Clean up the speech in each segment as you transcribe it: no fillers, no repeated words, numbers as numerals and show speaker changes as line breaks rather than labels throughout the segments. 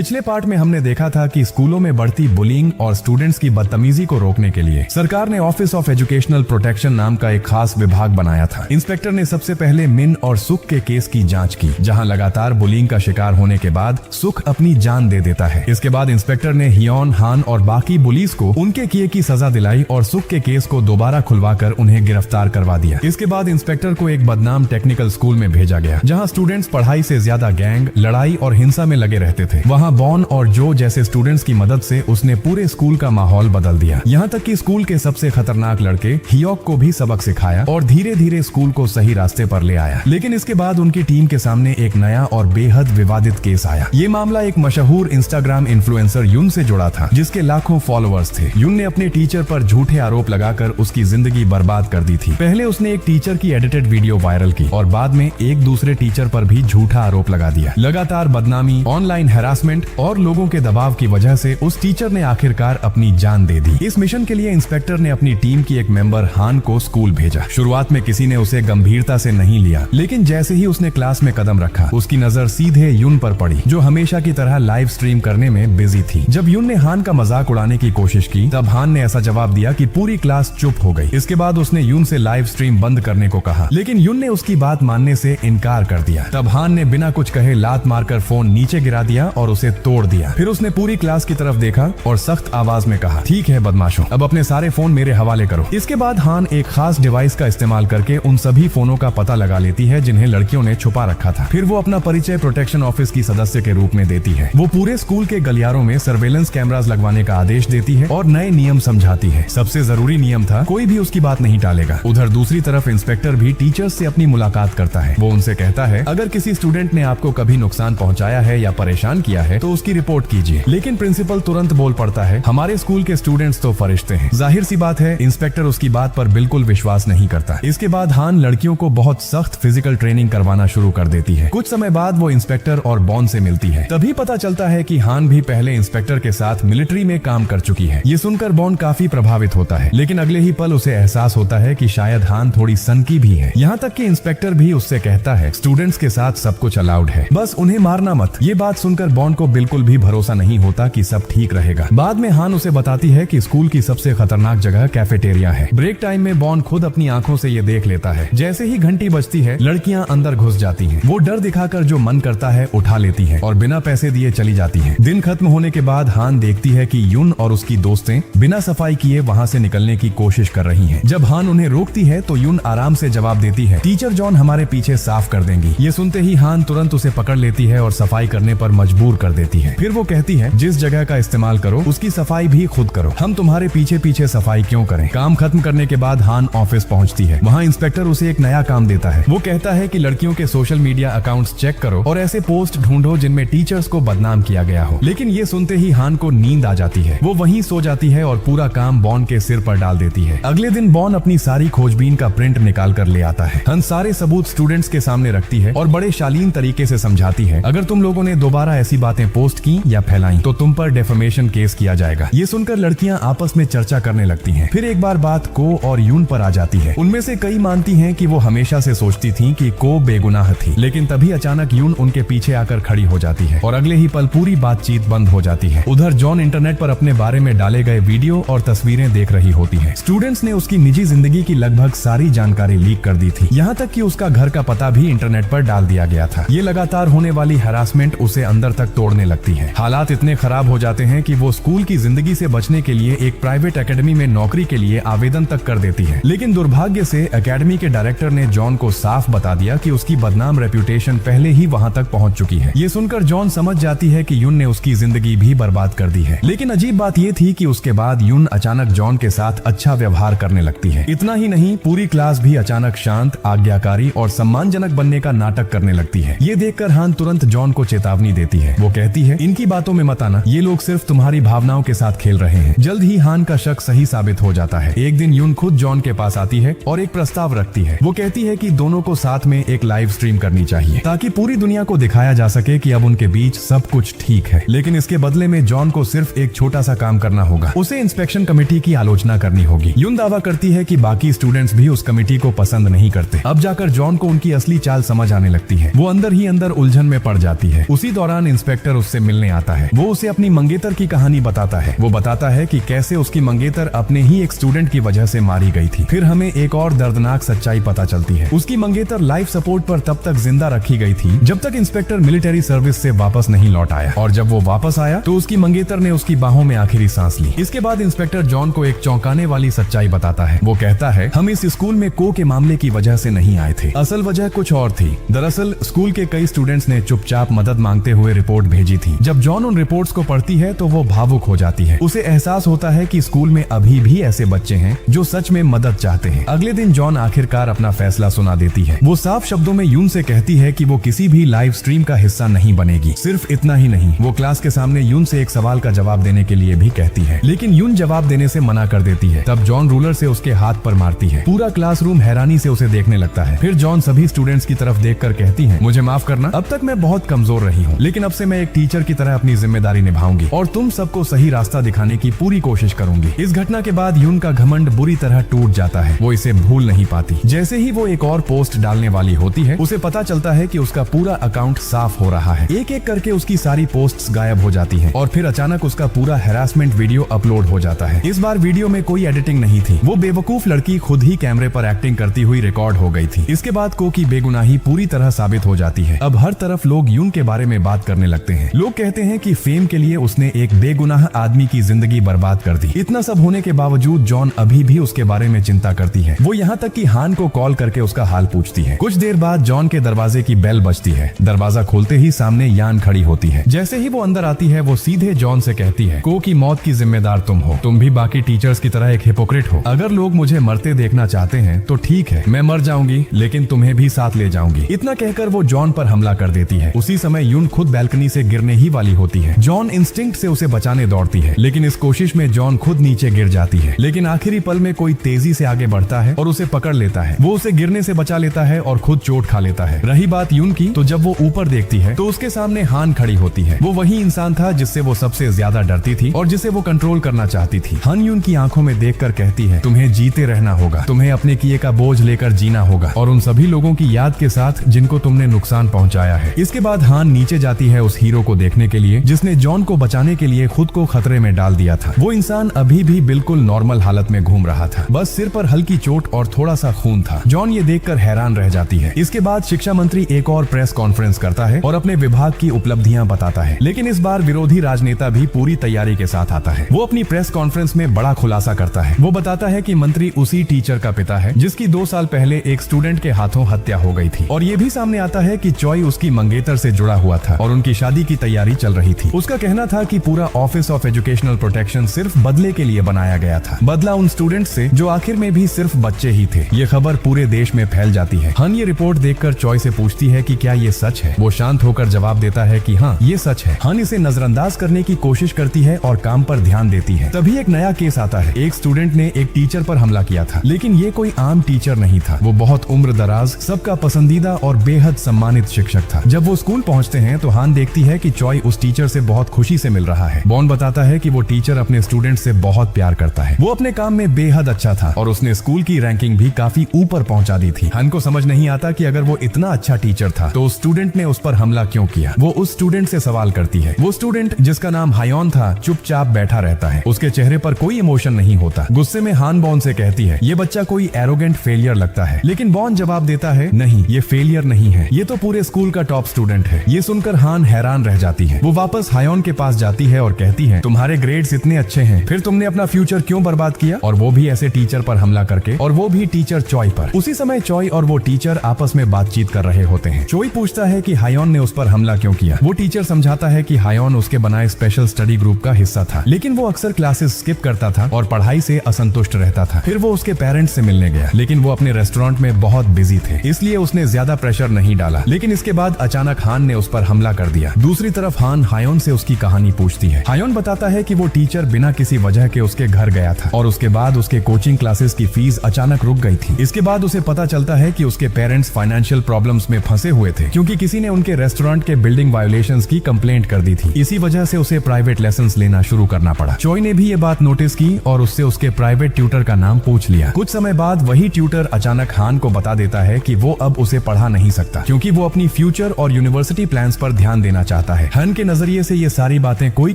पिछले पार्ट में हमने देखा था कि स्कूलों में बढ़ती बुलिंग और स्टूडेंट्स की बदतमीजी को रोकने के लिए सरकार ने ऑफिस ऑफ एजुकेशनल प्रोटेक्शन नाम का एक खास विभाग बनाया था। इंस्पेक्टर ने सबसे पहले मिन और सुख के केस की जांच की, जहां लगातार बुलिंग का शिकार होने के बाद सुख अपनी जान दे देता है। इसके बाद इंस्पेक्टर ने हियोन, हान और बाकी बुलीज को उनके किए की सजा दिलाई और सुख के केस को दोबारा खुलवाकर उन्हें गिरफ्तार करवा दिया। इसके बाद इंस्पेक्टर को एक बदनाम टेक्निकल स्कूल में भेजा गया, जहां स्टूडेंट्स पढ़ाई से ज्यादा गैंग, लड़ाई और हिंसा में लगे रहते थे। वहां बॉन और जो जैसे स्टूडेंट्स की मदद से उसने पूरे स्कूल का माहौल बदल दिया। यहाँ तक कि स्कूल के सबसे खतरनाक लड़के हियोक को भी सबक सिखाया और धीरे धीरे स्कूल को सही रास्ते पर ले आया। लेकिन इसके बाद उनकी टीम के सामने एक नया और बेहद विवादित केस आया। ये मामला एक मशहूर इंस्टाग्राम इन्फ्लुएंसर युन से जुड़ा था, जिसके लाखों फॉलोअर्स थे। युन ने अपने टीचर पर झूठे आरोप लगाकर उसकी जिंदगी बर्बाद कर दी थी। पहले उसने एक टीचर की एडिटेड वीडियो वायरल की और बाद में एक दूसरे टीचर पर भी झूठा आरोप लगा दिया। लगातार बदनामी, ऑनलाइन हैरासमेंट और लोगों के दबाव की वजह से उस टीचर ने आखिरकार अपनी जान दे दी। इस मिशन के लिए इंस्पेक्टर ने अपनी टीम की एक मेंबर हान को स्कूल भेजा। शुरुआत में किसी ने उसे गंभीरता से नहीं लिया, लेकिन जैसे ही उसने क्लास में कदम रखा, उसकी नजर सीधे युन पर पड़ी, जो हमेशा की तरह लाइव स्ट्रीम करने में बिजी थी। जब युन ने हान का मजाक उड़ाने की कोशिश की, तब हान ने ऐसा जवाब दिया कि पूरी क्लास चुप हो गई। इसके बाद उसने युन से लाइव स्ट्रीम बंद करने को कहा, लेकिन युन ने उसकी बात मानने से इनकार कर दिया। तब हान ने बिना कुछ कहे लात मारकर फोन नीचे गिरा दिया और उसे तोड़ दिया। फिर उसने पूरी क्लास की तरफ देखा और सख्त आवाज में कहा, ठीक है बदमाशों, अब अपने सारे फोन मेरे हवाले करो। इसके बाद हान एक खास डिवाइस का इस्तेमाल करके उन सभी फोनों का पता लगा लेती है जिन्हें लड़कियों ने छुपा रखा था। फिर वो अपना परिचय प्रोटेक्शन ऑफिस की सदस्य के रूप में देती है। वो पूरे स्कूल के गलियारों में सर्वेलेंस कैमरास लगवाने का आदेश देती है और नए नियम समझाती है। सबसे जरूरी नियम था, कोई भी उसकी बात नहीं टालेगा। उधर दूसरी तरफ इंस्पेक्टर भी टीचर्स से अपनी मुलाकात करता है। वो उनसे कहता है, अगर किसी स्टूडेंट ने आपको कभी नुकसान पहुंचाया है या परेशान किया है तो उसकी रिपोर्ट कीजिए। लेकिन प्रिंसिपल तुरंत बोल पड़ता है, हमारे स्कूल के स्टूडेंट्स तो फरिश्ते हैं। जाहिर सी बात है, इंस्पेक्टर उसकी बात पर बिल्कुल विश्वास नहीं करता। इसके बाद हान लड़कियों को बहुत सख्त फिजिकल ट्रेनिंग करवाना शुरू कर देती है। कुछ समय बाद वो इंस्पेक्टर और बॉन से मिलती है। तभी पता चलता है कि हान भी पहले इंस्पेक्टर के साथ मिलिट्री में काम कर चुकी है। ये सुनकर बॉन काफी प्रभावित होता है, लेकिन अगले ही पल उसे एहसास होता है कि शायद हान थोड़ी सनकी भी है। यहाँ तक कि इंस्पेक्टर भी उससे कहता है, स्टूडेंट्स के साथ सब कुछ अलाउड है, बस उन्हें मारना मत। ये बात सुनकर बॉन को बिल्कुल भी भरोसा नहीं होता कि सब ठीक रहेगा। बाद में हान उसे बताती है कि स्कूल की सबसे खतरनाक जगह कैफेटेरिया है। ब्रेक टाइम में बॉन खुद अपनी आंखों से ये देख लेता है। जैसे ही घंटी बजती है, लड़कियां अंदर घुस जाती हैं। वो डर दिखाकर जो मन करता है उठा लेती हैं और बिना पैसे दिए चली जाती हैं। दिन खत्म होने के बाद हान देखती है कि युन और उसकी दोस्तें बिना सफाई किए वहां से निकलने की कोशिश कर रही हैं। जब हान उन्हें रोकती है तो युन आराम से जवाब देती है, टीचर जॉन हमारे पीछे साफ कर देंगी। ये सुनते ही हान तुरंत उसे पकड़ लेती है और सफाई करने पर मजबूर कर देती है। फिर वो कहती है, जिस जगह का इस्तेमाल करो उसकी सफाई भी खुद करो, हम तुम्हारे पीछे पीछे सफाई क्यों करें। काम खत्म करने के बाद हान ऑफिस पहुंचती है। वहाँ इंस्पेक्टर उसे एक नया काम देता है। वो कहता है कि लड़कियों के सोशल मीडिया अकाउंट्स चेक करो और ऐसे पोस्ट ढूंढो जिनमें टीचर्स को बदनाम किया गया हो। लेकिन ये सुनते ही हान को नींद आ जाती है। वो वहीं सो जाती है और पूरा काम बॉन के सिर पर डाल देती है। अगले दिन बॉन अपनी सारी खोजबीन का प्रिंट निकाल कर ले आता है। हन सारे सबूत स्टूडेंट्स के सामने रखती है और बड़े शालीन तरीके से समझाती है, अगर तुम लोगों ने दोबारा ऐसी बातें पोस्ट की या फैलाई तो तुम पर डेफेमेशन केस किया जाएगा। ये सुनकर लड़कियां आपस में चर्चा करने लगती हैं। फिर एक बार बात को और यून पर आ जाती है। उनमें से कई मानती हैं कि वो हमेशा से सोचती थी कि को बेगुनाह थी, लेकिन तभी अचानक यून उनके पीछे आकर खड़ी हो जाती है और अगले ही पल पूरी बातचीत बंद हो जाती है। उधर जॉन इंटरनेट पर अपने बारे में डाले गए वीडियो और तस्वीरें देख रही होती है। स्टूडेंट्स ने उसकी निजी जिंदगी की लगभग सारी जानकारी लीक कर दी थी, यहाँ तक कि उसका घर का पता भी इंटरनेट पर डाल दिया गया था। ये लगातार होने वाली हैरासमेंट उसे अंदर तक तोड़ने लगती है। हालात इतने खराब हो जाते हैं कि वो स्कूल की जिंदगी से बचने के लिए एक प्राइवेट एकेडमी में नौकरी के लिए आवेदन तक कर देती है। लेकिन दुर्भाग्य से एकेडमी के डायरेक्टर ने जॉन को साफ बता दिया कि उसकी बदनाम रेप्यूटेशन पहले ही वहां तक पहुंच चुकी है। ये सुनकर जॉन समझ जाती है कि यून ने उसकी जिंदगी भी बर्बाद कर दी है। लेकिन अजीब बात ये थी कि उसके बाद यून अचानक जॉन के साथ अच्छा व्यवहार करने लगती है। इतना ही नहीं, पूरी क्लास भी अचानक शांत, आज्ञाकारी और सम्मानजनक बनने का नाटक करने लगती है। ये देखकर हान तुरंत जॉन को चेतावनी देती है। वो कहती है, इनकी बातों में मत आना, ये लोग सिर्फ तुम्हारी भावनाओं के साथ खेल रहे हैं। जल्द ही हान का शक सही साबित हो जाता है। एक दिन यून खुद जॉन के पास आती है और एक प्रस्ताव रखती है। वो कहती है कि दोनों को साथ में एक लाइव स्ट्रीम करनी चाहिए ताकि पूरी दुनिया को दिखाया जा सके कि अब उनके बीच सब कुछ ठीक है। लेकिन इसके बदले में जॉन को सिर्फ एक छोटा सा काम करना होगा, उसे इंस्पेक्शन कमेटी की आलोचना करनी होगी। यून दावा करती है कि बाकी स्टूडेंट्स भी उस कमेटी को पसंद नहीं करते। अब जाकर जॉन को उनकी असली चाल समझ आने लगती है। वो अंदर ही अंदर उलझन में पड़ जाती है। उसी दौरान इंस्पेक्टर इंस्पेक्टर उससे मिलने आता है। वो उसे अपनी मंगेतर की कहानी बताता है। वो बताता है कि कैसे उसकी मंगेतर अपने ही एक स्टूडेंट की वजह से मारी गई थी। फिर हमें एक और दर्दनाक सच्चाई पता चलती है। उसकी मंगेतर लाइफ सपोर्ट पर तब तक जिंदा रखी गई थी जब तक इंस्पेक्टर मिलिट्री सर्विस से वापस नहीं लौट आया, और जब वो वापस आया तो उसकी मंगेतर ने उसकी बाहों में आखिरी सांस ली। इसके बाद इंस्पेक्टर जॉन को एक चौंकाने वाली सच्चाई बताता है। वो कहता है, हम इस स्कूल में को के मामले की वजह से नहीं आए थे, असल वजह कुछ और थी। दरअसल स्कूल के कई स्टूडेंट्स ने चुपचाप मदद मांगते हुए रिपोर्ट भेजी थी। जब जॉन उन रिपोर्ट्स को पढ़ती है तो वो भावुक हो जाती है। उसे एहसास होता है कि स्कूल में अभी भी ऐसे बच्चे हैं जो सच में मदद चाहते हैं। अगले दिन जॉन आखिरकार अपना फैसला सुना देती है। वो साफ शब्दों में यून से कहती है कि वो किसी भी लाइव स्ट्रीम का हिस्सा नहीं बनेगी। सिर्फ इतना ही नहीं, वो क्लास के सामने यून से एक सवाल का जवाब देने के लिए भी कहती है, लेकिन यून जवाब देने से मना कर देती है। तब जॉन रूलर से उसके हाथ पर मारती है। पूरा क्लासरूम हैरानी से उसे देखने लगता है। फिर जॉन सभी स्टूडेंट्स की तरफ देखकर कहती है, मुझे माफ करना, अब तक मैं बहुत कमजोर रही हूँ, लेकिन अब से मैं एक टीचर की तरह अपनी जिम्मेदारी निभाऊंगी और तुम सबको सही रास्ता दिखाने की पूरी कोशिश करूंगी। इस घटना के बाद यून का घमंड बुरी तरह टूट जाता है। वो इसे भूल नहीं पाती। जैसे ही वो एक और पोस्ट डालने वाली होती है, उसे पता चलता है कि उसका पूरा अकाउंट साफ हो रहा है। एक एक करके उसकी सारी पोस्ट्स गायब हो जाती हैं और फिर अचानक उसका पूरा हैरासमेंट वीडियो अपलोड हो जाता है। इस बार वीडियो में कोई एडिटिंग नहीं थी। वो बेवकूफ लड़की खुद ही कैमरे पर एक्टिंग करती हुई रिकॉर्ड हो गई थी। इसके बाद को की बेगुनाही पूरी तरह साबित हो जाती है। अब हर तरफ लोग यून के बारे में बात करने लगते हैं। लोग कहते हैं कि फेम के लिए उसने एक बेगुनाह आदमी की जिंदगी बर्बाद कर दी। इतना सब होने के बावजूद जॉन अभी भी उसके बारे में चिंता करती है। वो यहाँ तक कि हान को कॉल करके उसका हाल पूछती है। कुछ देर बाद जॉन के दरवाजे की बेल बजती है। दरवाजा खोलते ही सामने यान खड़ी होती है। जैसे ही वो अंदर आती है, वो सीधे जॉन से कहती है, को की मौत की जिम्मेदार तुम हो। तुम भी बाकी टीचर्स की तरह एक हिपोक्रेट हो। अगर लोग मुझे मरते देखना चाहते हैं तो ठीक है, मैं मर जाऊंगी, लेकिन तुम्हें भी साथ ले जाऊंगी। इतना कहकर वो जॉन पर हमला कर देती है। उसी समय यून खुद बैल्कनी से गिरने ही वाली होती है। जॉन इंस्टिंक्ट से उसे बचाने दौड़ती है, लेकिन इस कोशिश में जॉन खुद नीचे गिर जाती है। लेकिन आखिरी पल में कोई तेजी से आगे बढ़ता है और उसे पकड़ लेता है। वो उसे गिरने से बचा लेता है और खुद चोट खा लेता है। रही बात यून की, तो जब वो ऊपर देखती है तो उसके सामने हान खड़ी होती है। वो वही इंसान था जिससे वो सबसे ज्यादा डरती थी और जिसे वो कंट्रोल करना चाहती थी। हान यून की आंखों में देखकर कहती है, तुम्हें जीते रहना होगा, तुम्हें अपने किए का बोझ लेकर जीना होगा और उन सभी लोगों की याद के साथ जिनको तुमने नुकसान पहुंचाया है। इसके बाद हान नीचे जाती है उस हीरो को देखने के लिए जिसने जॉन को बचाने के लिए खुद को खतरे में डाल दिया था। वो इंसान अभी भी बिल्कुल नॉर्मल हालत में घूम रहा था, बस सिर पर हल्की चोट और थोड़ा सा खून था। जॉन ये देखकर हैरान रह जाती है। इसके बाद शिक्षा मंत्री एक और प्रेस कॉन्फ्रेंस करता है और अपने विभाग की उपलब्धियां बताता है, लेकिन इस बार विरोधी राजनेता भी पूरी तैयारी के साथ आता है। वो अपनी प्रेस कॉन्फ्रेंस में बड़ा खुलासा करता है। वो बताता है कि मंत्री उसी टीचर का पिता है जिसकी 2 साल पहले एक स्टूडेंट के हाथों हत्या हो गई थी, और ये भी सामने आता है कि चॉय उसकी मंगेतर से जुड़ा हुआ था और उनकी शादी की तैयारी चल रही थी। उसका कहना था कि पूरा ऑफिस ऑफ एजुकेशनल प्रोटेक्शन सिर्फ बदले के लिए बनाया गया था, बदला उन स्टूडेंट से जो आखिर में भी सिर्फ बच्चे ही थे। ये खबर पूरे देश में फैल जाती है। हन ये रिपोर्ट देखकर चॉय से पूछती है कि क्या ये सच है। वो शांत होकर जवाब देता है कि हाँ, ये सच है। हन इसे नजरअंदाज करने की कोशिश करती है और काम पर ध्यान देती है। तभी एक नया केस आता है। एक स्टूडेंट ने एक टीचर पर हमला किया था, लेकिन ये कोई आम टीचर नहीं था। वो बहुत उम्र दराज, सबका पसंदीदा और बेहद सम्मानित शिक्षक था। जब वो स्कूल पहुंचते हैं तो हान देखती है कि चॉय उस टीचर से बहुत खुशी से मिल रहा है। बॉन बताता है कि वो टीचर अपने स्टूडेंट से बहुत प्यार करता है। वो अपने काम में बेहद अच्छा था और उसने स्कूल की रैंकिंग भी काफी ऊपर पहुंचा दी थी। हन को समझ नहीं आता कि अगर वो इतना अच्छा टीचर था तो उस स्टूडेंट ने उस पर हमला क्यों किया। वो उस स्टूडेंट से सवाल करती है। वो स्टूडेंट जिसका नाम हायोन था चुपचाप बैठा रहता है। उसके चेहरे पर कोई इमोशन नहीं होता। गुस्से में हान बॉन से कहती है, ये बच्चा कोई एरोगेंट फेलियर लगता है। लेकिन बॉन जवाब देता है, नहीं, ये फेलियर नहीं है, ये तो पूरे स्कूल का टॉप स्टूडेंट है। ये सुनकर हान हैरान रह जाती है। वो वापस हायोन के पास जाती है और कहती है, तुम्हारे ग्रेड्स इतने अच्छे हैं, फिर तुमने अपना फ्यूचर क्यों बर्बाद किया, और वो भी ऐसे टीचर पर हमला करके, और वो भी टीचर चॉय पर। उसी समय चॉय और वो टीचर आपस में बातचीत कर रहे होते हैं। चॉय पूछता है कि हायोन ने उस पर हमला क्यों किया। वो टीचर समझाता है कि हायोन उसके बनाए स्पेशल स्टडी ग्रुप का हिस्सा था, लेकिन वो अक्सर क्लासेस स्किप करता था और पढ़ाई से असंतुष्ट रहता था। फिर वो उसके पेरेंट्स से मिलने गया, लेकिन वो अपने रेस्टोरेंट में बहुत बिजी थे, इसलिए उसने ज्यादा प्रेशर नहीं डाला। लेकिन इसके बाद अचानक हान ने उस पर हमला कर दिया। दूसरी तरफ हान हायोन से उसकी कहानी पूछती है। हायोन बताता है कि वो टीचर बिना किसी वजह के उसके घर गया था और उसके बाद उसके कोचिंग क्लासेस की फीस अचानक रुक गई थी। इसके बाद उसे पता चलता है कि उसके पेरेंट्स फाइनेंशियल प्रॉब्लम्स में फंसे हुए थे क्योंकि किसी ने उनके रेस्टोरेंट के बिल्डिंग वायोलेशंस की कंप्लेंट कर दी थी। इसी वजह से उसे प्राइवेट लेसन्स लेना शुरू करना पड़ा। चॉय ने भी ये बात नोटिस की और उससे उसके प्राइवेट ट्यूटर का नाम पूछ लिया। कुछ समय बाद वही ट्यूटर अचानक हान को बता देता है कि वो अब उसे पढ़ा नहीं सकता क्योंकि वो अपनी फ्यूचर और यूनिवर्सिटी प्लान्स पर ध्यान देना चाहता है। हन के नजरिए से ये सारी बातें कोई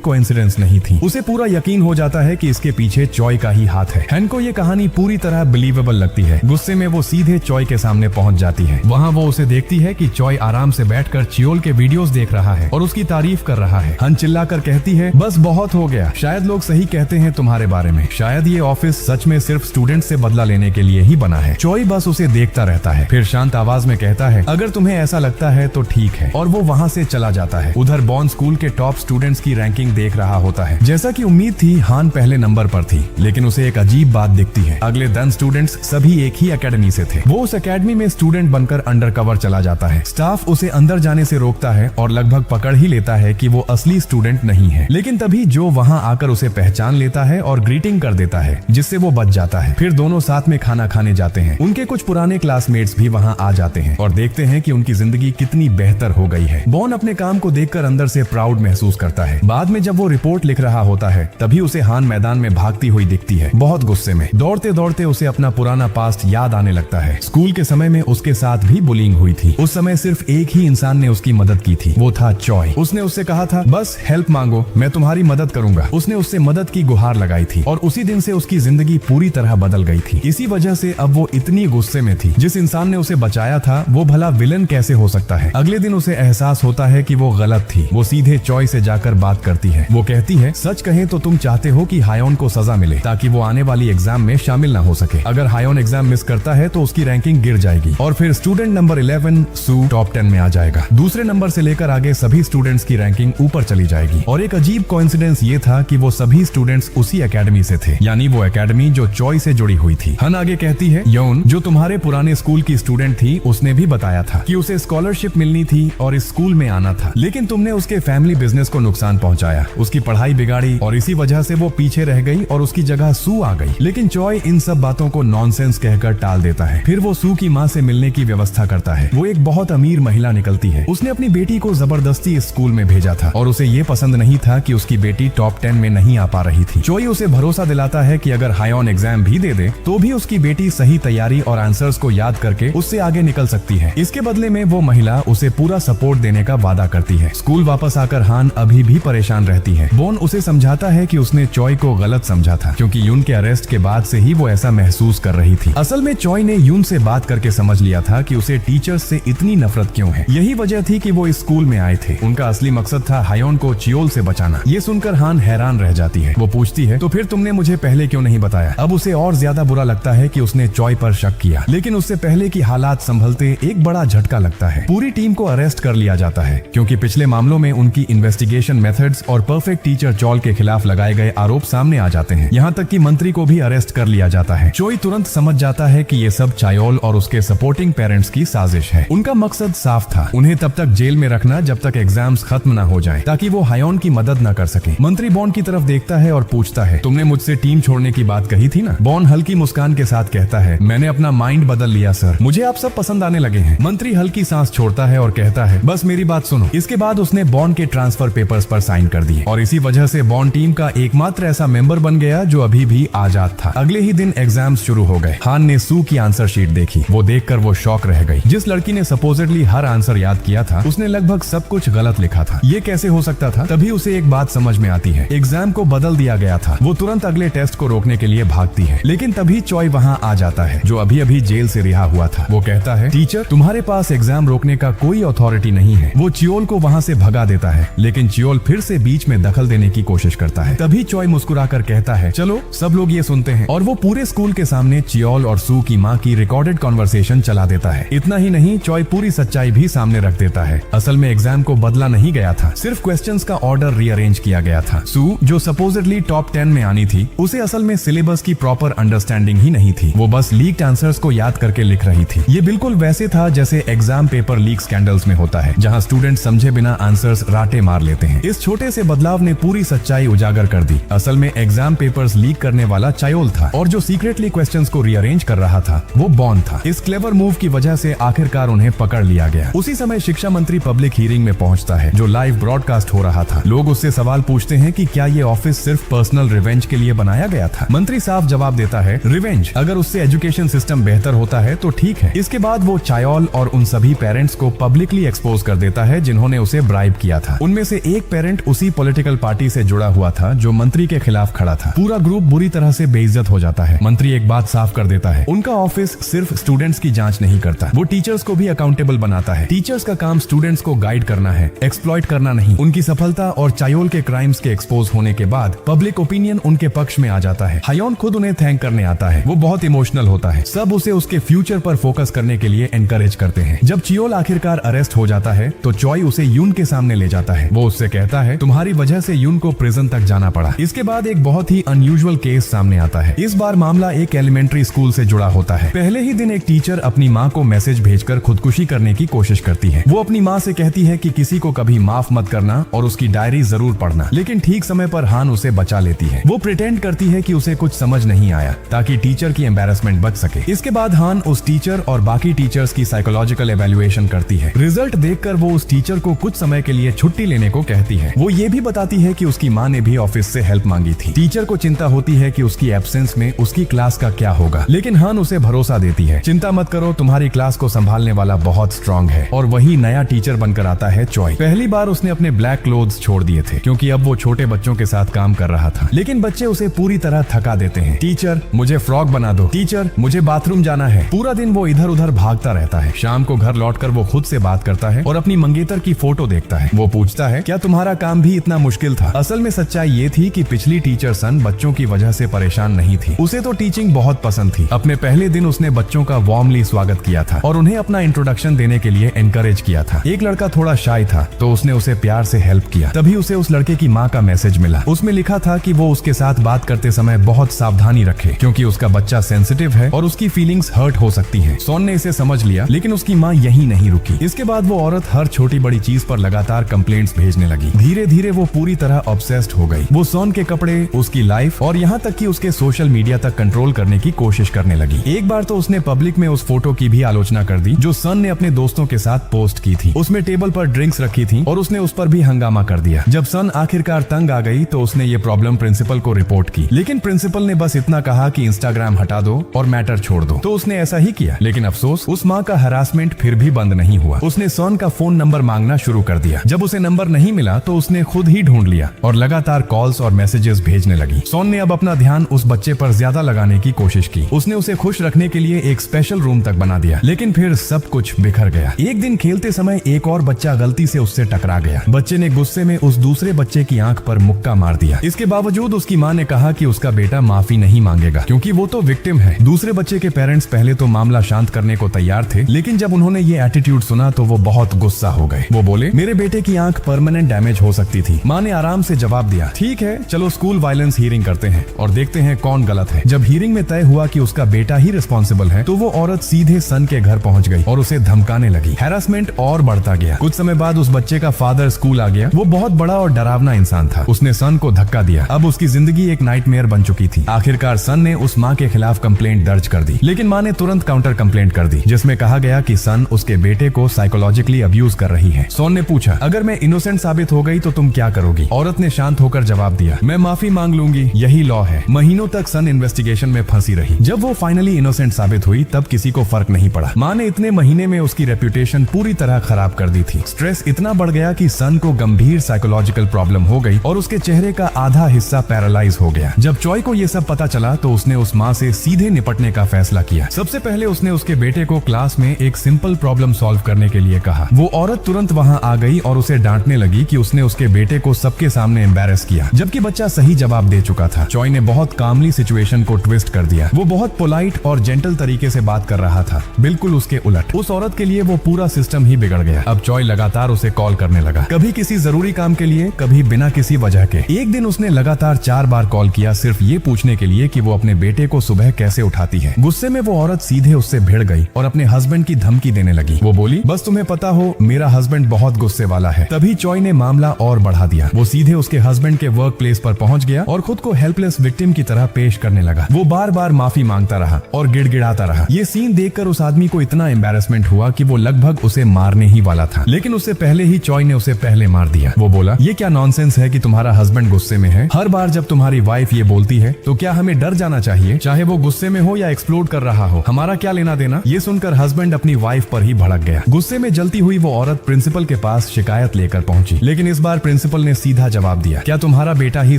कोइंसिडेंस नहीं थी। उसे पूरा यकीन हो जाता है कि इसके पीछे चॉय का ही हाथ है। हन को ये कहानी पूरी तरह बिलीवेबल लगती है। गुस्से में वो सीधे चॉय के सामने पहुंच जाती है। वहाँ वो उसे देखती है कि चॉय आराम से बैठकर चियोल के वीडियोस देख रहा है और उसकी तारीफ कर रहा है। हन चिल्लाकर कहती है, बस बहुत हो गया, शायद लोग सही कहते हैं तुम्हारे बारे में, शायद ये ऑफिस सच में सिर्फ स्टूडेंट से बदला लेने के लिए ही बना है। चॉय बस उसे देखता रहता है, फिर शांत आवाज में कहता है, अगर तुम्हें ऐसा लगता है तो ठीक है, और वो वहाँ से चला जाता है। उधर बॉन स्कूल के टॉप स्टूडेंट्स की रैंकिंग देख रहा होता है। जैसा कि उम्मीद थी, हान पहले नंबर पर थी, लेकिन उसे एक अजीब बात दिखती है। अगले 10 स्टूडेंट्स सभी एक ही एकेडमी से थे। वो उस एकेडमी में स्टूडेंट बनकर अंडरकवर चला जाता है। स्टाफ उसे अंदर जाने से रोकता है और लगभग पकड़ ही लेता है कि वो असली स्टूडेंट नहीं है। लेकिन तभी जो वहाँ आकर उसे पहचान लेता है और ग्रीटिंग कर देता है, जिससे वो बच जाता है। फिर दोनों साथ में खाना खाने जाते हैं। उनके कुछ पुराने क्लासमेट्स भी वहाँ आ जाते हैं और देखते हैं कि उनकी जिंदगी कितनी बेहतर हो गई है। बॉन अपने काम को देखकर अंदर से प्राउड महसूस करता है। बाद में जब वो रिपोर्ट लिख रहा होता है, तभी उसे हान मैदान में भागती हुई दिखती है, बहुत गुस्से में। दौड़ते दौड़ते उसे अपना पुराना पास्ट याद आने लगता है। स्कूल के समय में उसके साथ भी बुलिंग हुई थी। उस समय सिर्फ एक ही इंसान ने उसकी मदद की थी, वो था चॉय। उसने उससे कहा था, बस हेल्प मांगो, मैं तुम्हारी मदद करूंगा। उसने उससे मदद की गुहार लगाई थी और उसी दिन से उसकी जिंदगी पूरी तरह बदल गई थी। इसी वजह से अब वो इतनी गुस्से में थी। जिस इंसान ने उसे बचाया था, वो भला विलन कैसे हो सकता है। अगले दिन उसे एहसास होता है कि वो गलत थी। वो सीधे चॉय से जाकर बात करती है। वो कहती है, सच कहें तो तुम चाहते हो कि हायोन को सजा मिले ताकि वो आने वाली एग्जाम में शामिल ना हो सके। अगर हायोन एग्जाम मिस करता है तो उसकी रैंकिंग गिर जाएगी और फिर स्टूडेंट नंबर 11 सू टॉप 10 में आ जाएगा। दूसरे नंबर से लेकर आगे सभी स्टूडेंट्स की रैंकिंग ऊपर चली जाएगी। और एक अजीब कोइंसिडेंस ये था कि वो सभी स्टूडेंट्स उसी एकेडमी से थे, यानी वो एकेडमी जो चॉय से जुड़ी हुई थी। हन आगे कहती है, योन जो तुम्हारे पुराने स्कूल की स्टूडेंट थी, उसने भी बताया था कि उसे स्कॉलरशिप मिलनी थी और इस स्कूल में आना था, लेकिन तुमने उसके फैमिली बिजनेस को नुकसान पहुंचाया, उसकी पढ़ाई बिगाड़ी और इसी वजह से वो पीछे रह गई और उसकी जगह सू आ गई। लेकिन चॉय इन सब बातों को नॉनसेंस कहकर टाल देता है। फिर वो सू की माँ से मिलने की व्यवस्था करता है। वो एक बहुत अमीर महिला निकलती है। उसने अपनी बेटी को जबरदस्ती इस स्कूल में भेजा था और उसे ये पसंद नहीं था कि उसकी बेटी टॉप 10 में नहीं आ पा रही थी। चॉय उसे भरोसा दिलाता है कि अगर हायोन एग्जाम भी दे दे तो भी उसकी बेटी सही तैयारी और आंसर्स को याद करके उससे आगे निकल सकती है। इसके बदले में वो महिला उसे पूरा सपोर्ट देने का वादा करती है। स्कूल वापस आकर हान अभी भी परेशान रहती है। बॉन उसे समझाता है कि उसने चॉय को गलत समझा था, क्योंकि यून के अरेस्ट के बाद से ही वो ऐसा महसूस कर रही थी। असल में चॉय ने यून से बात करके समझ लिया था कि उसे टीचर्स से इतनी नफरत क्यों है। यही वजह थी कि वो इस स्कूल में आए थे। उनका असली मकसद था हायोन को चियोल से बचाना। ये सुनकर हान हैरान रह जाती है। वो पूछती है, तो फिर तुमने मुझे पहले क्यों नहीं बताया। अब उसे और ज्यादा बुरा लगता है कि उसने चॉय पर शक किया, लेकिन उससे पहले कि हालात संभलते एक बड़ा झटका लगता है। पूरी टीम को अरेस्ट कर लिया जाता है, क्योंकि पिछले मामलों में उनकी इन्वेस्टिगेशन मेथड्स और परफेक्ट टीचर चॉल के खिलाफ लगाए गए आरोप सामने आ जाते हैं। यहाँ तक कि मंत्री को भी अरेस्ट कर लिया जाता है। चॉय तुरंत समझ जाता है कि ये सब चायोल और उसके सपोर्टिंग पेरेंट्स की साजिश है। उनका मकसद साफ था, उन्हें तब तक जेल में रखना जब तक एग्जाम्स खत्म न हो जाएं, ताकि वो हायोन की मदद न कर सके। मंत्री बॉन की तरफ देखता है और पूछता है, तुमने मुझसे टीम छोड़ने की बात कही थी ना। बॉन हल्की मुस्कान के साथ कहता है, मैंने अपना माइंड बदल लिया सर, मुझे आप सब पसंद आने लगे हैं। मंत्री हल्की सांस छोड़ता है और कहता है, बस मेरी बात सुनो। इसके बाद उसने बॉन के ट्रांसफर पेपर्स पर साइन कर दिए और इसी वजह से बॉन टीम का एकमात्र ऐसा मेंबर बन गया जो अभी भी आजाद था। अगले ही दिन एग्जाम्स शुरू हो गए। हान ने सू की आंसर शीट देखी। वो देखकर वो शॉक रह गई। जिस लड़की ने सपोजिटली हर आंसर याद किया था, उसने लगभग सब कुछ गलत लिखा था। ये कैसे हो सकता था? तभी उसे एक बात समझ में आती है, एग्जाम को बदल दिया गया था। वो तुरंत अगले टेस्ट को रोकने के लिए भागती है, लेकिन तभी चॉय वहाँ आ जाता है, जो अभी अभी जेल से रिहा हुआ था। वो कहता है, टीचर तुम्हारे पास एग्जाम रोकने का कोई अथॉरिटी नहीं है। वो चियोल को वहाँ से भगा देता है, लेकिन चियोल फिर से बीच में दखल देने की कोशिश करता है। तभी चॉय मुस्कुराकर कहता है, चलो सब लोग ये सुनते हैं, और वो पूरे स्कूल के सामने चियोल और सू की माँ की रिकॉर्डेड कॉन्वर्सेशन चला देता है। इतना ही नहीं, चॉय पूरी सच्चाई भी सामने रख देता है। असल में एग्जाम को बदला नहीं गया था, सिर्फ क्वेश्चंस का ऑर्डर रीअरेंज किया गया था। सू जो सपोजिटली टॉप 10 में आनी थी, उसे असल में सिलेबस की प्रॉपर अंडरस्टैंडिंग ही नहीं थी। वो बस लीक्ड आंसर्स को याद करके लिख रही थी। ये बिल्कुल वैसे था जैसे एग्जाम पेपर लीक स्कैंडल्स में होता है, जहाँ स्टूडेंट समझे बिना आंसर्स राटे मार लेते हैं। इस छोटे से बदलाव ने पूरी सच्चाई उजागर कर दी। असल में एग्जाम पेपर्स लीक करने वाला चायोल था, और जो सीक्रेटली क्वेश्चंस को रीअरेंज कर रहा था वो बॉन था। इस क्लेवर मूव की वजह से आखिरकार उन्हें पकड़ लिया गया। उसी समय शिक्षा मंत्री पब्लिक हियरिंग में पहुंचता है, जो लाइव ब्रॉडकास्ट हो रहा था। लोग उससे सवाल पूछते हैं कि क्या ये ऑफिस सिर्फ पर्सनल रिवेंज के लिए बनाया गया था। मंत्री साफ जवाब देता है, रिवेंज, अगर उससे एजुकेशन सिस्टम बेहतर होता है तो ठीक है। इसके बाद वो चायोल और उन सभी पेरेंट्स को पब्लिकली एक्सपोज कर देता है जिन्होंने उसे ब्राइब किया था। उनमें से एक पेरेंट उसी पॉलिटिकल पार्टी से जुड़ा हुआ था जो मंत्री के खिलाफ खड़ा था। पूरा ग्रुप बुरी तरह से बेइज्जत हो जाता है। मंत्री एक बात साफ कर देता है, उनका ऑफिस सिर्फ स्टूडेंट्स की जांच नहीं करता, वो टीचर्स को भी अकाउंटेबल बनाता है। टीचर्स का काम स्टूडेंट्स को गाइड करना है, एक्सप्लॉइट करना नहीं। उनकी सफलता और चायोल के क्राइम्स के एक्सपोज होने के बाद पब्लिक ओपिनियन उनके पक्ष में आ जाता है। हायोन खुद उन्हें थैंक करने आता है। वो बहुत इमोशनल होता है। सब उसे उसके फ्यूचर पर फोकस करने के लिए एनकरेज करते हैं। जब चियोल आखिरकार अरेस्ट हो जाता है तो चॉय उसे यून के सामने ले जाता है। वो उससे कहता है, तुम्हारी वजह से यून को प्रिजन तक जाना पड़ा। इसके बाद एक बहुत ही अनयूजुअल केस सामने आता है। इस बार मामला एक एलिमेंट्री स्कूल से जुड़ा होता है। पहले ही दिन एक टीचर अपनी माँ को मैसेज भेजकर खुदकुशी करने की कोशिश करती है। वो अपनी माँ से कहती है कि किसी को कभी माफ मत करना और उसकी डायरी जरूर पढ़ना, लेकिन ठीक समय पर हान उसे बचा लेती है। वो प्रिटेंड करती है कि उसे कुछ समझ नहीं आया ताकि टीचर की एम्बैरेसमेंट बच सके। इसके बाद हान उस टीचर और बाकी टीचर्स की साइकोलॉजिकल एवेल्युएशन करती है। रिजल्ट देखकर वो उस टीचर को कुछ समय के लिए छुट्टी लेने को कहती है। वो ये भी बताती है कि उसकी माँ ने भी ऑफिस से हेल्प मांगी थी। टीचर को चिंता होती है कि उसकी एब्सेंस में उसकी क्लास का क्या होगा, लेकिन हान उसे भरोसा देती है, चिंता मत करो, तुम्हारी क्लास को संभालने वाला बहुत स्ट्रांग है। और वही नया टीचर बनकर आता है चॉय। पहली बार उसने अपने ब्लैक क्लोथ्स छोड़ दिए थे क्योंकि अब वो छोटे बच्चों के साथ काम कर रहा था, लेकिन बच्चे उसे पूरी तरह थका देते हैं। टीचर मुझे फ्रॉग बना दो, टीचर मुझे बाथरूम जाना है। पूरा दिन वो इधर उधर भागता रहता है। शाम को घर लौटकर वो खुद से बात करता है और अपनी मंगेतर की फोटो देखता है। वो पूछता है, क्या तुम्हारा काम भी इतना मुश्किल था? असल में सच्चाई ये थी कि पिछली टीचर सन बच्चों की वजह से परेशान नहीं थी। उसे तो टीचिंग बहुत पसंद थी। अपने पहले दिन उसने बच्चों का वार्मली स्वागत किया था और उन्हें अपना इंट्रोडक्शन देने के लिए एनकरेज किया था। एक लड़का थोड़ा शाय था तो उसने उसे प्यार से हेल्प किया। तभी उसे उस लड़के की माँ का मैसेज मिला। उसमें लिखा था कि वो उसके साथ बात करते समय बहुत सावधानी रखे क्योंकि उसका बच्चा सेंसिटिव है और उसकी फीलिंग्स हर्ट हो सकती हैं। सोन ने इसे समझ लिया, लेकिन उसकी माँ यहीं नहीं रुकी। इसके बाद वो औरत हर छोटी बड़ी चीज पर लगातार कंप्लेंट्स भेजने लगी। धीरे धीरे वो पूरी तरह ऑब्सेस्ड हो गई। वो सोन के कपड़े, उसकी लाइफ और यहाँ तक कि उसके सोशल मीडिया तक कंट्रोल करने की कोशिश करने लगी। एक बार तो उसने पब्लिक में उस फोटो की भी आलोचना कर दी जो सन ने अपने दोस्तों के साथ पोस्ट की थी। उसमें टेबल पर ड्रिंक्स रखी थी और उसने उस पर भी हंगामा कर दिया। जब सन आखिरकार तंग आ गई तो उसने ये प्रॉब्लम प्रिंसिपल को रिपोर्ट की, लेकिन प्रिंसिपल ने बस इतना कहा कि इंस्टाग्राम हटा दो और मैटर छोड़ दो। तो उसने ऐसा ही किया, लेकिन अफसोस उस माँ का हरासमेंट फिर भी बंद नहीं हुआ। उसने सन का फोन नंबर मांगना शुरू कर दिया। जब उसे नंबर नहीं मिला तो उसने खुद ही ढूंढ लिया और लगातार कॉल्स और मैसेजेस भेजने लगी। सोन ने अब अपना ध्यान उस बच्चे पर ज्यादा लगाने की कोशिश की। उसने उसे खुश रखने के लिए एक स्पेशल रूम तक बना दिया, लेकिन फिर सब कुछ बिखर गया। एक दिन खेलते समय एक और बच्चा गलती से उससे टकरा गया। बच्चे ने गुस्से में उस दूसरे बच्चे की आंख पर मुक्का मार दिया। इसके बावजूद उसकी माँ ने कहा कि उसका बेटा माफी नहीं मांगेगा क्योंकि वो तो विक्टिम है। दूसरे बच्चे के पेरेंट्स पहले तो मामला शांत करने को तैयार थे, लेकिन जब उन्होंने ये एटीट्यूड सुना तो वो बहुत गुस्सा हो गए। वो बोले, मेरे बेटे की आंख परमानेंट डैमेज हो सकती थी। माँ ने आराम से जवाब दिया, ठीक है चलो स्कूल वायलेंस हियरिंग करते हैं और देखते हैं कौन गलत है। जब हियरिंग में तय हुआ कि उसका बेटा ही रिस्पॉन्सिबल है तो वो औरत सीधे सन के घर पहुंच गई और उसे धमकाने लगी। हैरासमेंट और बढ़ता गया। कुछ समय बाद उस बच्चे का फादर स्कूल आ गया। वो बहुत बड़ा और डरावना इंसान था। उसने सन को धक्का दिया। अब उसकी जिंदगी एक नाइटमेयर बन चुकी थी। आखिरकार सन ने उस माँ के खिलाफ कंप्लेंट दर्ज कर दी, लेकिन माँ ने तुरंत काउंटर कंप्लेंट कर दी जिसमें कहा गया कि सन उसके बेटे को साइकोलॉजिकली अब्यूज कर रही है। सोन ने पूछा, अगर मैं इनोसेंट साबित हो गई तो तुम क्या करोगी? औरत ने शांत होकर जवाब दिया, मैं माफी मांग लूंगी, यही लॉ है। महीनों तक सन इन्वेस्टिगेशन में फंसी रही। जब वो फाइनली इनोसेंट साबित हुई तब किसी को फर्क नहीं पड़ा। माँ ने इतने महीने में उसकी रेप्यूटेशन पूरी तरह खराब कर दी थी। स्ट्रेस इतना बढ़ गया कि सन को गंभीर साइकोलॉजिकल प्रॉब्लम हो गई और उसके चेहरे का आधा हिस्सा पैरालाइज हो गया। जब चॉय को ये सब पता चला तो उसने उस माँ से सीधे निपटने का फैसला किया। सबसे पहले उसने उसके बेटे को क्लास में एक सिंपल प्रॉब्लम सॉल्व करने के लिए कहा। वो औरत तुरंत वहाँ आ गई और उसे डांटने लगी कि उसने उसके बेटे को सबके सामने एम्बैरेस किया, जबकि बच्चा सही जवाब दे चुका था। चॉय ने बहुत कामली सिचुएशन को ट्विस्ट कर दिया। वो बहुत पोलाइट और जेंटल तरीके से बात कर रहा था, बिल्कुल उसके उलट। उस औरत के लिए वो पूरा सिस्टम ही बिगड़ गया। अब चॉय लगातार उसे कॉल करने लगा, कभी किसी जरूरी काम के लिए, कभी बिना किसी वजह के। एक दिन उसने लगातार 4 बार कॉल किया सिर्फ ये पूछने के लिए कि वो अपने बेटे को सुबह कैसे उठाती है। गुस्से में वो औरत सीधे उससे भिड़ गई और अपने हस्बैंड की धमकी देने लगी। वो बोली, बस तुम्हें पता हो मेरा हस्बैंड बहुत गुस्से वाला है। तभी चॉय ने मामला और बढ़ा दिया। वो सीधे उसके हस्बैंड के वर्क प्लेस पर पहुंच गया और खुद को हेल्पलेस विक्टिम की तरह पेश करने लगा। वो बार बार माफी मांगता रहा और गिड़गिड़ाता रहा। ये सीन देखकर उस आदमी को इतना एम्बैरेसमेंट हुआ कि वो लगभग उसे मारने ही वाला था, लेकिन उससे पहले ही चॉय ने उसे पहले मार दिया। वो बोला, ये क्या नॉनसेंस है कि तुम्हारा हस्बैंड गुस्से में है? हर बार जब तुम्हारी वाइफ ये बोलती है तो क्या हमें डर जाना चाहिए? चाहे वो गुस्से में हो या एक्सप्लोड कर रहा हो, हमारा क्या लेना देना? ये सुनकर हस्बैंड अपनी वाइफ पर ही भड़क गया। गुस्से में जलती हुई वो औरत प्रिंसिपल के के पास शिकायत लेकर पहुंची। लेकिन इस बार प्रिंसिपल ने सीधा जवाब दिया, क्या तुम्हारा बेटा ही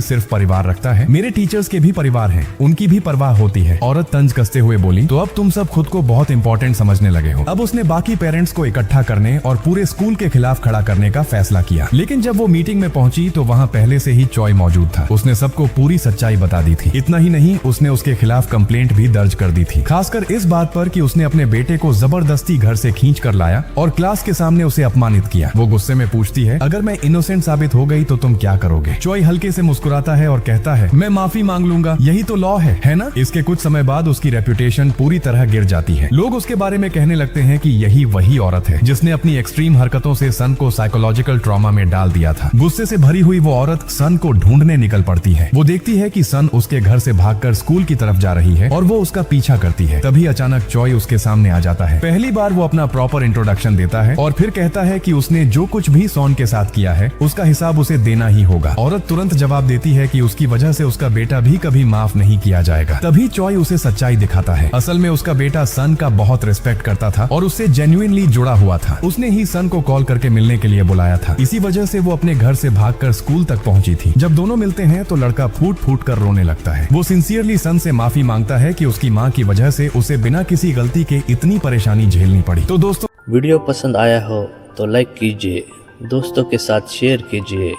सिर्फ परिवार रखता है? मेरे टीचर्स के भी परिवार हैं, उनकी भी परवाह होती है। औरत तंज कसते हुए बोली, तो अब तुम सब खुद को बहुत इंपॉर्टेंट समझने लगे हो। अब उसने बाकी पेरेंट्स को इकट्ठा करने और पूरे स्कूल के खिलाफ खड़ा करने का फैसला किया। लेकिन जब वो मीटिंग में पहुंची तो वहाँ पहले से ही चॉय मौजूद था। उसने सबको पूरी सच्चाई बता दी थी। इतना ही नहीं, उसने उसके खिलाफ कंप्लेंट भी दर्ज कर दी थी, खासकर इस बात पर कि उसने अपने बेटे को जबरदस्ती घर से खींच कर लाया और क्लास के सामने उसे अपमानित किया। वो गुस्से में पूछती है, अगर मैं इनोसेंट साबित हो गई तो तुम क्या करोगे? चॉय हल्के से मुस्कुराता है और कहता है, मैं माफी मांग लूंगा, यही तो लॉ है ना? इसके कुछ समय बाद उसकी रेपुटेशन पूरी तरह गिर जाती है। लोग उसके बारे में कहने लगते हैं कि यही वही औरत है जिसने अपनी एक्सट्रीम हरकतों से सन को साइकोलॉजिकल ट्रॉमा में डाल दिया था। गुस्से से भरी हुई वो औरत सन को ढूंढने निकल पड़ती है। वो देखती है कि सन उसके घर से भागकर स्कूल की तरफ जा रही है और वो उसका पीछा करती है। तभी अचानक चॉय उसके सामने आ जाता है। पहली बार वो अपना प्रॉपर इंट्रोडक्शन देता है और फिर कहता है कि उसने जो कुछ भी सॉन के साथ किया है उसका हिसाब उसे देना ही होगा। औरत तुरंत जवाब देती है कि उसकी वजह से उसका बेटा भी कभी माफ नहीं किया जाएगा। तभी चॉय उसे सच्चाई दिखाता है। असल में उसका बेटा सन का बहुत रिस्पेक्ट करता था और उससे जेन्युइनली जुड़ा हुआ था। उसने ही सन को कॉल करके मिलने के लिए बुलाया था। इसी वजह से वो अपने घर से भागकर स्कूल तक पहुंची थी। जब दोनों मिलते हैं तो लड़का फूट फूट कर रोने लगता है। वो सिंसियरली सन से माफी मांगता है कि उसकी माँ की वजह से उसे बिना किसी गलती के इतनी परेशानी झेलनी पड़ी। तो दोस्तों,
वीडियो पसंद आया हो तो लाइक कीजिए, दोस्तों के साथ शेयर कीजिए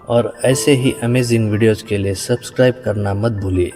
और ऐसे ही अमेजिंग वीडियोज़ के लिए सब्सक्राइब करना मत भूलिए।